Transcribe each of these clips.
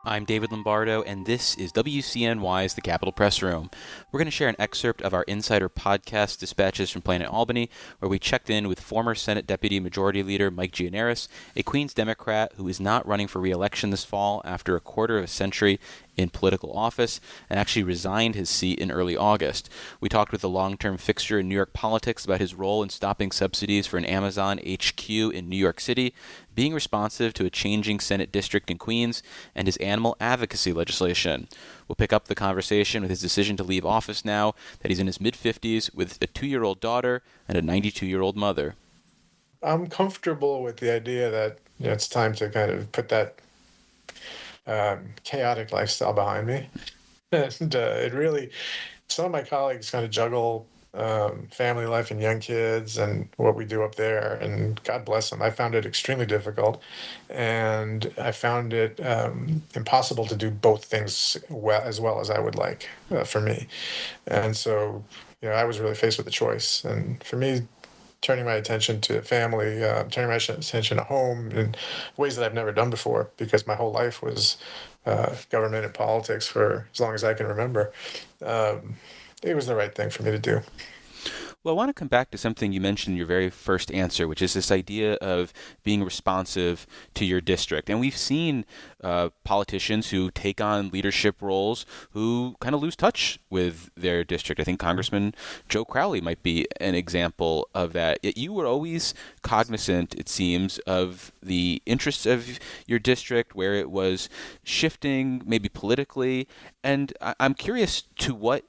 I'm David Lombardo, and this is WCNY's The Capitol Press Room. We're going to share an excerpt of our Insider podcast, Dispatches from Planet Albany, where we checked in with former Senate Deputy Majority Leader Mike Gianaris, a Queens Democrat who is not running for re-election this fall after a quarter of a century in political office and actually resigned his seat in early August. We talked with a long-term fixture in New York politics about his role in stopping subsidies for an Amazon HQ in New York City, being responsive to a changing Senate district in Queens, and his animal advocacy legislation. We'll pick up the conversation with his decision to leave office now that he's in his mid-50s with a 2-year-old daughter and a 92-year-old mother. I'm comfortable with the idea that it's time to kind of put that chaotic lifestyle behind me. And it really, some of my colleagues kind of juggle family life and young kids and what we do up there. And God bless them. I found it extremely difficult. And I found it impossible to do both things well as I would like for me. And so, I was really faced with a choice. And for me, turning my attention to family, turning my attention to home in ways that I've never done before, because my whole life was government and politics for as long as I can remember. It was the right thing for me to do. Well, I want to come back to something you mentioned in your very first answer, which is this idea of being responsive to your district. And we've seen politicians who take on leadership roles who kind of lose touch with their district. I think Congressman Joe Crowley might be an example of that. Yet you were always cognizant, it seems, of the interests of your district, where it was shifting, maybe politically. And I'm curious, to what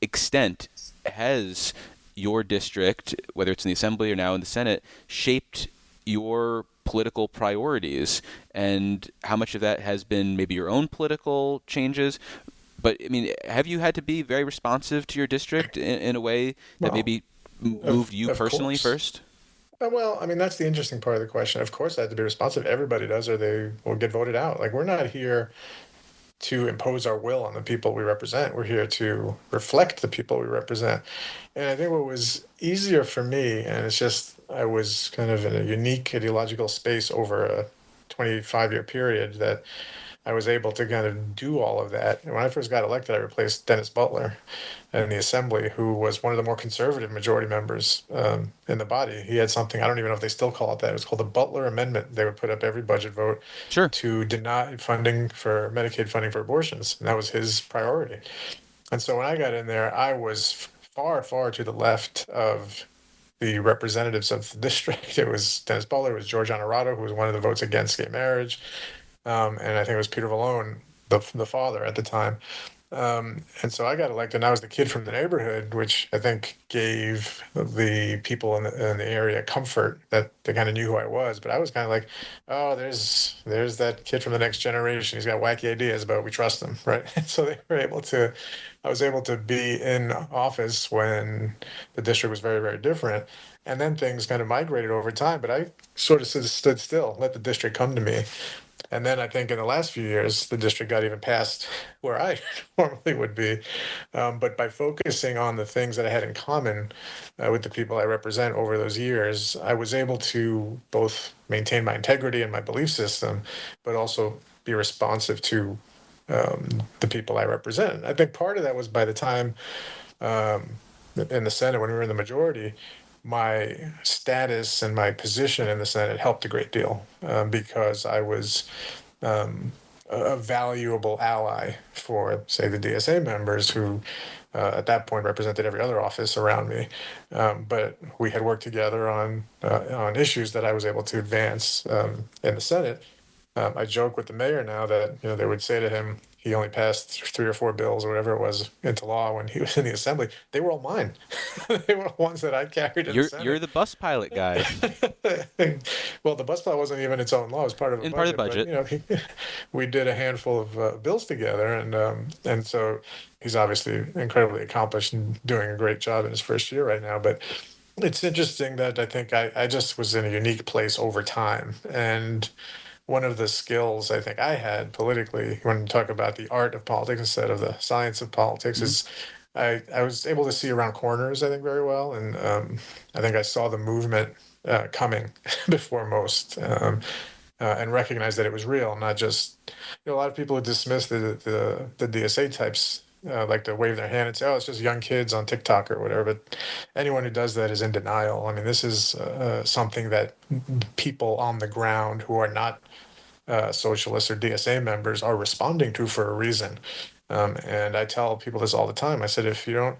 extent has your district, whether it's in the Assembly or now in the Senate, shaped your political priorities, and how much of that has been maybe your own political changes? But I mean, have you had to be very responsive to your district in a way that Well, maybe moved of you of personally course. first? Well, I mean, that's the interesting part of the question. Of course, I have to be responsive. Everybody does, or they will get voted out. Like, we're not here to impose our will on the people we represent. We're here to reflect the people we represent. And I think what was easier for me, and it's just I was kind of in a unique ideological space over a 25-year period, that I was able to kind of do all of that. And when I first got elected, I replaced Dennis Butler in the Assembly, who was one of the more conservative majority members in the body. He had something, I don't even know if they still call it that. It was called the Butler Amendment. They would put up every budget vote Sure. to deny funding for Medicaid funding for abortions. And that was his priority. And so when I got in there, I was far, far to the left of the representatives of the district. It was Dennis Butler, it was George Honorado, who was one of the votes against gay marriage. And I think it was Peter Vallone, the father at the time. And so I got elected, and I was the kid from the neighborhood, which I think gave the people in the area comfort that they kind of knew who I was. But I was kind of like, oh, there's that kid from the next generation. He's got wacky ideas, but we trust him, right? So they were able to, I was able to be in office when the district was very, very different. And then things kind of migrated over time, but I sort of stood still, let the district come to me. And then I think in the last few years, the district got even past where I normally would be. But by focusing on the things that I had in common with the people I represent over those years, I was able to both maintain my integrity and my belief system, but also be responsive to the people I represent. I think part of that was by the time um, in the Senate, when we were in the majority, my status and my position in the Senate helped a great deal because I was a valuable ally for, say, the DSA members who at that point represented every other office around me. But we had worked together on issues that I was able to advance in the Senate. I joke with the mayor now that they would say to him he only passed 3 or 4 bills or whatever it was into law when he was in the assembly. They were all mine. They were ones that I carried in the You're Senate. the bus pilot guy Well, the bus plan wasn't even its own law; it was part of a in part of the budget. But budget. we did a handful of bills together, and so he's obviously incredibly accomplished and doing a great job in his first year right now. But it's interesting that I think I just was in a unique place over time, and one of the skills I think I had politically, when you talk about the art of politics instead of the science of politics, Mhm. is I was able to see around corners, I think, very well. And I think I saw the movement coming before most. and recognize that it was real, not just, a lot of people who dismiss the DSA types like to wave their hand and say, "Oh, it's just young kids on TikTok or whatever." But anyone who does that is in denial. I mean, this is something that people on the ground who are not socialists or DSA members are responding to for a reason. And I tell people this all the time. I said, if you don't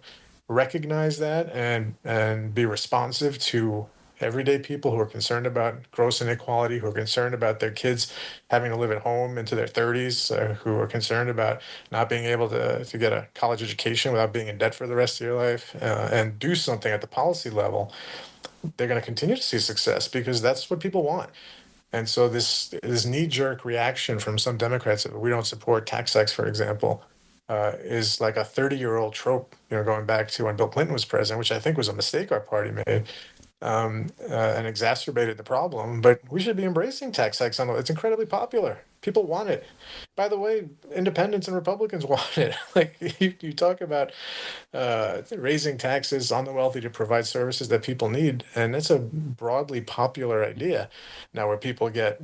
recognize that and be responsive to everyday people who are concerned about gross inequality, who are concerned about their kids having to live at home into their 30s, who are concerned about not being able to get a college education without being in debt for the rest of your life, and do something at the policy level, they're going to continue to see success because that's what people want. And so this knee-jerk reaction from some Democrats that we don't support tax hikes, for example, is like a 30-year-old trope, going back to when Bill Clinton was president, which I think was a mistake our party made, and exacerbated the problem. But we should be embracing tax hikes it's incredibly popular. People want it. By the way, independents and Republicans want it. Like you talk about raising taxes on the wealthy to provide services that people need, and it's a broadly popular idea. Now, where people get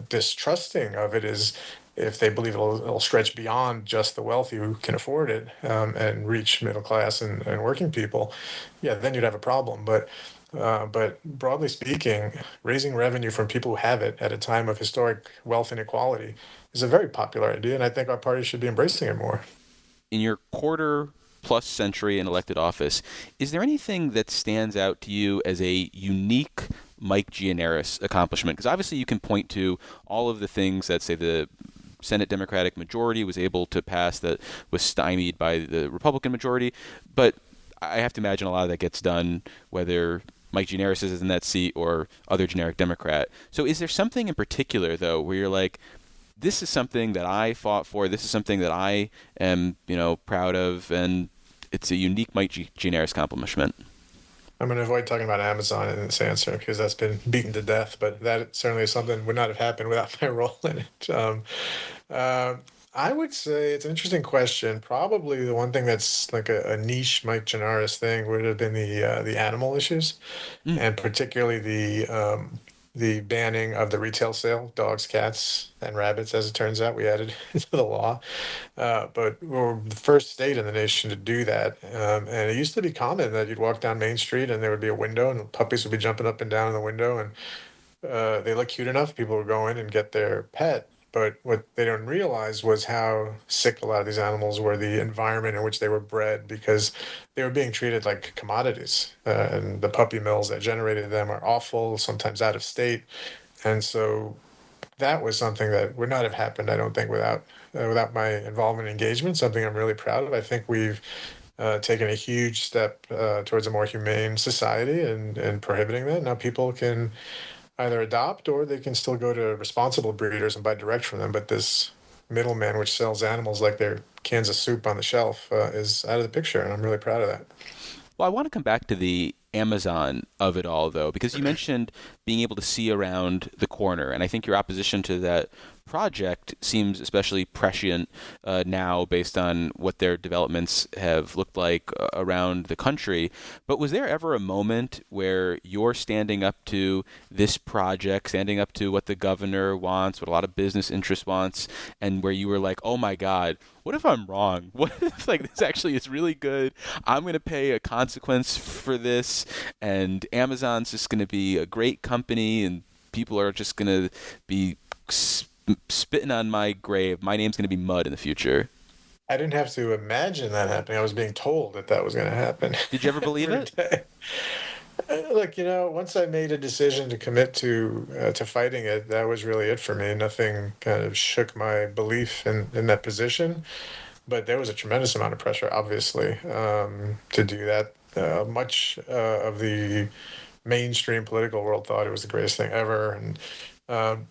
distrusting of it is if they believe it'll stretch beyond just the wealthy who can afford it, and reach middle class and working people. Yeah, then you'd have a problem. But broadly speaking, raising revenue from people who have it at a time of historic wealth inequality is a very popular idea, and I think our party should be embracing it more. In your quarter plus century in elected office, is there anything that stands out to you as a unique Mike Gianaris accomplishment? Because obviously you can point to all of the things that, say, the Senate Democratic majority was able to pass that was stymied by the Republican majority. But I have to imagine a lot of that gets done whether Mike Gianaris is in that seat or other generic Democrat. So is there something in particular, though, where you're like, this is something that I fought for, this is something that I am, proud of, and it's a unique Mike Gianaris accomplishment? I'm going to avoid talking about Amazon in this answer because that's been beaten to death, but that certainly is something would not have happened without my role in it. Uh, I would say it's an interesting question. Probably the one thing that's like a niche Mike Gianaris thing would have been the animal issues, Mm. and particularly the banning of the retail sale of dogs, cats, and rabbits. As it turns out, we added into the law. But we were the first state in the nation to do that. And it used to be common that you'd walk down Main Street and there would be a window and puppies would be jumping up and down in the window, and they look cute enough. People would go in and get their pet. But what they don't realize was how sick a lot of these animals were, the environment in which they were bred, because they were being treated like commodities. And the puppy mills that generated them are awful, sometimes out of state. And so that was something that would not have happened, I don't think, without my involvement and engagement. Something I'm really proud of. I think we've taken a huge step towards a more humane society and prohibiting that. Now people can either adopt or they can still go to responsible breeders and buy direct from them. But this middleman, which sells animals like they're cans of soup on the shelf, is out of the picture, and I'm really proud of that. Well, I want to come back to the Amazon of it all, though, because you mentioned being able to see around the corner, and I think your opposition to that project seems especially prescient now based on what their developments have looked like around the country. But was there ever a moment where you're standing up to this project, standing up to what the governor wants, what a lot of business interest wants, and where you were like, oh my God, what if I'm wrong? What if like this actually is really good? I'm going to pay a consequence for this, and Amazon's just going to be a great company, and people are just going to be spitting on my grave. My name's going to be mud in the future. I didn't have to imagine that happening. I was being told that that was going to happen Did you ever believe every it? day. Look, once I made a decision to commit to fighting it, that was really it for me. Nothing kind of shook my belief in that position, but there was a tremendous amount of pressure, obviously, to do that. Much of the mainstream political world thought it was the greatest thing ever, and um,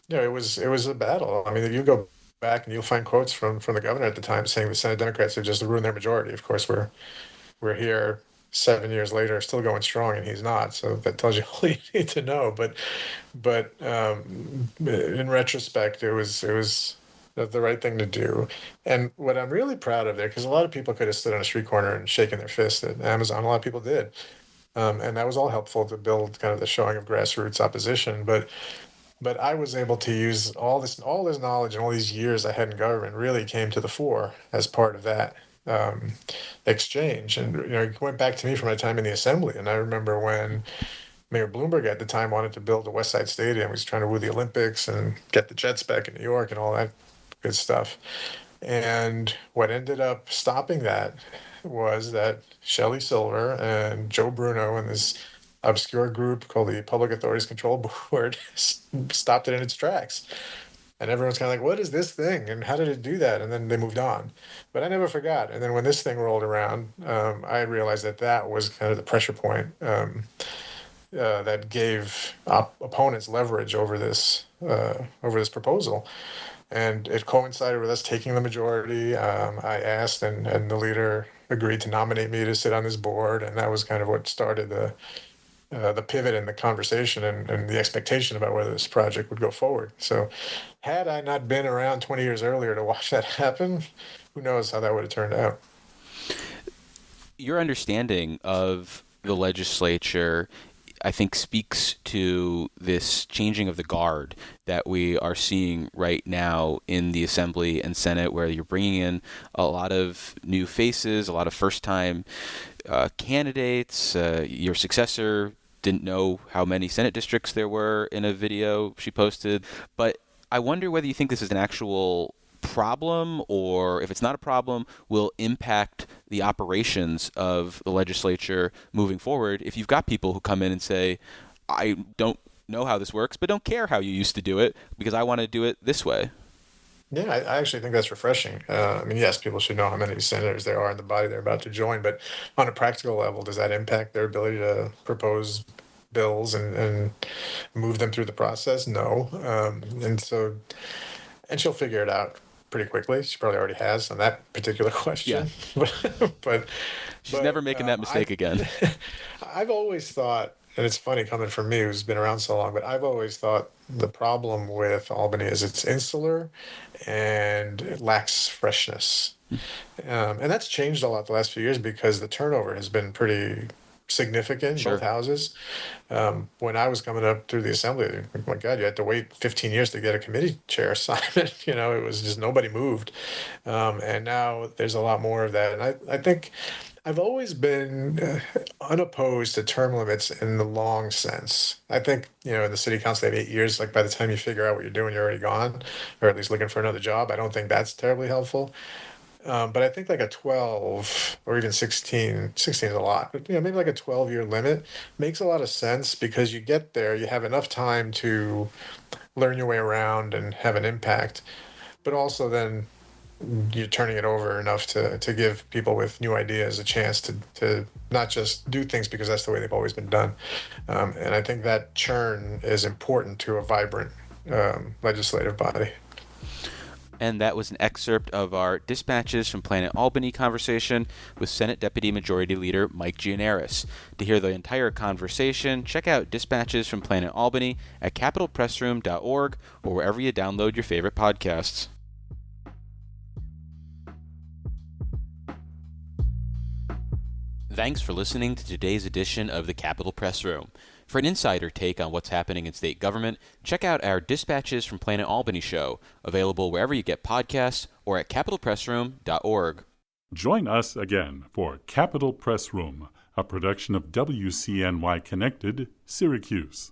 it was a battle. I mean, you go back and you'll find quotes from the governor at the time saying the Senate Democrats have just ruined their majority. Of course, we're here 7 years later, still going strong, and he's not. So that tells you all you need to know. But in retrospect, it was the right thing to do. And what I'm really proud of there, because a lot of people could have stood on a street corner and shaken their fist at Amazon. A lot of people did. And that was all helpful to build kind of the showing of grassroots opposition. But But I was able to use all this knowledge and all these years I had in government really came to the fore as part of that um, exchange. And it went back to me from my time in the assembly. And I remember when Mayor Bloomberg at the time wanted to build a West Side Stadium. He was trying to woo the Olympics and get the Jets back in New York and all that good stuff. And what ended up stopping that was that Shelley Silver and Joe Bruno and this obscure group called the Public Authorities Control Board stopped it in its tracks. And everyone's kind of like, what is this thing? And how did it do that? And then they moved on. But I never forgot. And then when this thing rolled around, I realized that that was kind of the pressure point that gave opponents leverage over this proposal. And it coincided with us taking the majority. I asked, and the leader agreed to nominate me to sit on his board, and that was kind of what started the pivot in the conversation and the expectation about whether this project would go forward. So, had I not been around 20 years earlier to watch that happen, who knows how that would have turned out. Your understanding of the legislature, I think, speaks to this changing of the guard that we are seeing right now in the Assembly and Senate, where you're bringing in a lot of new faces, a lot of first-time candidates. Your successor didn't know how many Senate districts there were in a video she posted. But I wonder whether you think this is an actual problem, or if it's not a problem, will impact the operations of the legislature moving forward if you've got people who come in and say, I don't know how this works, but don't care how you used to do it because I want to do it this way. Yeah, I actually think that's refreshing. I mean, yes, people should know how many senators there are in the body they're about to join, but on a practical level, does that impact their ability to propose bills and move them through the process? No. And she'll figure it out pretty quickly. She probably already has on that particular Yeah. question. but She's never but making that mistake I've again. I've always thought, and it's funny coming from me who's been around so long, but I've always thought the problem with Albany is it's insular and it lacks freshness. And that's changed a lot the last few years because the turnover has been pretty significant in both Sure. houses. When I was coming up through the assembly, oh my God, you had to wait 15 years to get a committee chair assignment. It was just nobody moved. And now there's a lot more of that. And I think I've always been unopposed to term limits in the long sense. I think, in the city council, they have 8 years. Like by the time you figure out what you're doing, you're already gone, or at least looking for another job. I don't think that's terribly helpful. But I think like a 12 or even 16, 16 is a lot, but maybe like a 12-year limit makes a lot of sense because you get there, you have enough time to learn your way around and have an impact, but also then you're turning it over enough to give people with new ideas a chance to not just do things because that's the way they've always been done. And I think that churn is important to a vibrant legislative body. And that was an excerpt of our Dispatches from Planet Albany conversation with Senate Deputy Majority Leader Mike Gianaris. To hear the entire conversation, check out Dispatches from Planet Albany at capitalpressroom.org or wherever you download your favorite podcasts. Thanks for listening to today's edition of the Capitol Press Room. For an insider take on what's happening in state government, check out our Dispatches from Planet Albany show, available wherever you get podcasts or at capitalpressroom.org. Join us again for Capitol Press Room, a production of WCNY Connected, Syracuse.